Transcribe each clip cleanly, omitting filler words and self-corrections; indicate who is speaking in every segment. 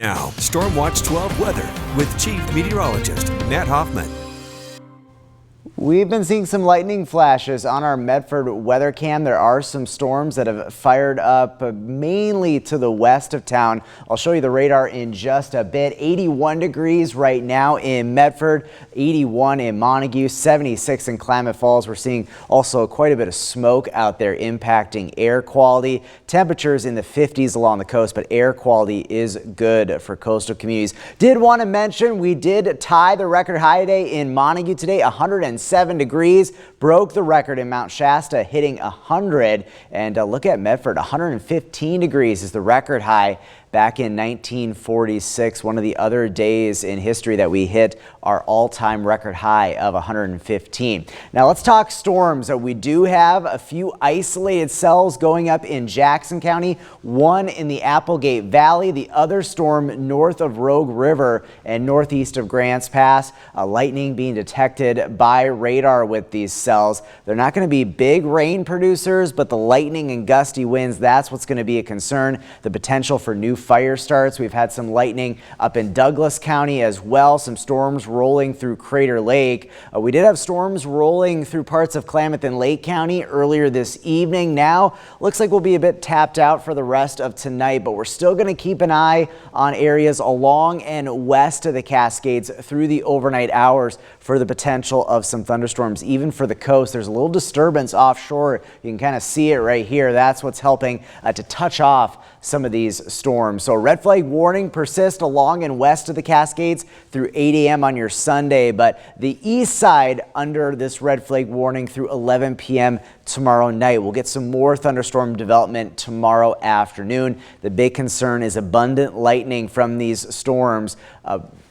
Speaker 1: Now, Storm Watch 12 weather with Chief Meteorologist Matt Hoffman.
Speaker 2: We've been seeing some lightning flashes on our Medford weather cam. There are some storms that have fired up mainly to the west of town. I'll show you the radar in just a bit. 81 degrees right now in Medford, 81 in Montague, 76 in Klamath Falls. We're seeing also quite a bit of smoke out there impacting air quality. Temperatures in the 50s along the coast, but air quality is good for coastal communities. Did want to mention we did tie the record high day in Montague today, 107 degrees, broke the record in Mount Shasta, hitting 100. And look at Medford, 115 degrees is the record high back in 1946, one of the other days in history that we hit our all-time record high of 115. Now let's talk storms. We do have a few isolated cells going up in Jackson County, one in the Applegate Valley, the other storm north of Rogue River and northeast of Grants Pass. Lightning being detected by radar with these cells. They're not going to be big rain producers, but the lightning and gusty winds, that's what's going to be a concern. The potential for new fire starts. We've had some lightning up in Douglas County as well. Some storms rolling through Crater Lake. We did have storms rolling through parts of Klamath and Lake County earlier this evening. Now looks like we'll be a bit tapped out for the rest of tonight, but we're still going to keep an eye on areas along and west of the Cascades through the overnight hours for the potential of some thunderstorms. Even for the coast, there's a little disturbance offshore. You can kind of see it right here. That's what's helping to touch off some of these storms. So red flag warning persists along and west of the Cascades through 8 a.m. on your Sunday, but the east side under this red flag warning through 11 p.m. tomorrow night. We'll get some more thunderstorm development tomorrow afternoon. The big concern is abundant lightning from these storms,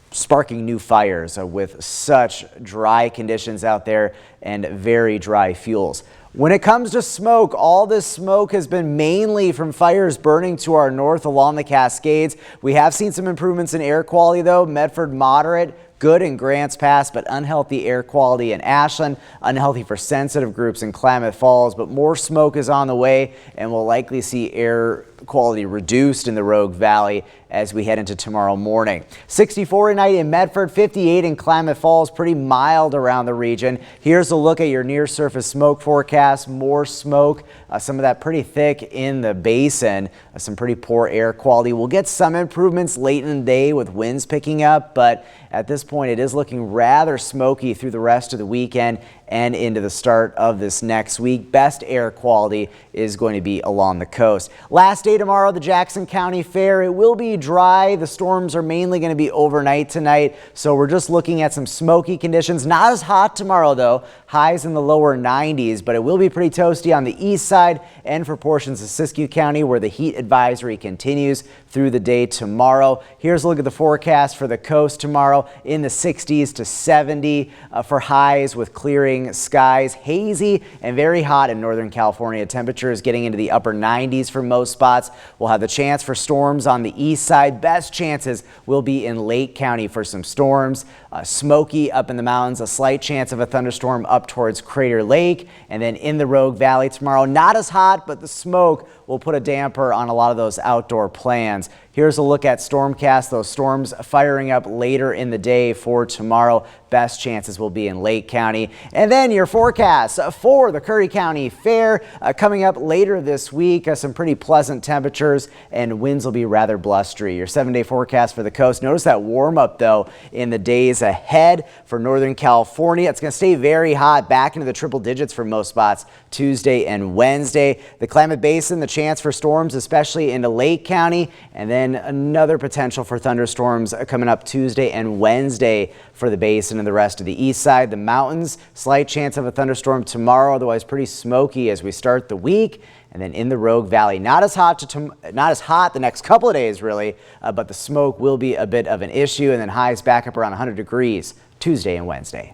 Speaker 2: sparking new fires with such dry conditions out there and very dry fuels. When it comes to smoke, all this smoke has been mainly from fires burning to our north along the Cascades. We have seen some improvements in air quality though. Medford moderate, good in Grants Pass, but unhealthy air quality in Ashland, unhealthy for sensitive groups in Klamath Falls, but more smoke is on the way and we'll likely see air quality reduced in the Rogue Valley as we head into tomorrow morning. 64 tonight in Medford, 58 in Klamath Falls, pretty mild around the region. Here's a look at your near surface smoke forecast. More smoke, some of that pretty thick in the basin, some pretty poor air quality. We'll get some improvements late in the day with winds picking up, but at this point it is looking rather smoky through the rest of the weekend and into the start of this next week. Best air quality is going to be along the coast. Last day tomorrow, the Jackson County Fair. It will be dry. The storms are mainly going to be overnight tonight, so we're just looking at some smoky conditions. Not as hot tomorrow though. Highs in the lower 90s, but it will be pretty toasty on the east side and for portions of Siskiyou County where the heat advisory continues through the day tomorrow. Here's a look at the forecast for the coast tomorrow, in the 60s to 70 for highs with clearing skies. Hazy and very hot in Northern California. Temperatures getting into the upper 90s for most spots. We'll have the chance for storms on the east side. Best chances will be in Lake County for some storms. Smoky up in the mountains, a slight chance of a thunderstorm up towards Crater Lake. And then in the Rogue Valley tomorrow, not as hot, but the smoke will put a damper on a lot of those outdoor plans. Here's a look at Stormcast. Those storms firing up later in the day for tomorrow. Best chances will be in Lake County. And then your forecast for the Curry County Fair coming up later this week. Some pretty pleasant temperatures and winds will be rather blustery. Your 7-day forecast for the coast. Notice that warm up though in the days ahead for Northern California. It's going to stay very hot, back into the triple digits for most spots Tuesday and Wednesday. The Klamath Basin, the chance for storms, especially into Lake County, and then another potential for thunderstorms coming up Tuesday and Wednesday for the basin and the rest of the east side. The mountains, slight chance of a thunderstorm tomorrow, otherwise pretty smoky as we start the week. And then in the Rogue Valley, not as hot the next couple of days really, but the smoke will be a bit of an issue, and then highs back up around 100 degrees Tuesday and Wednesday.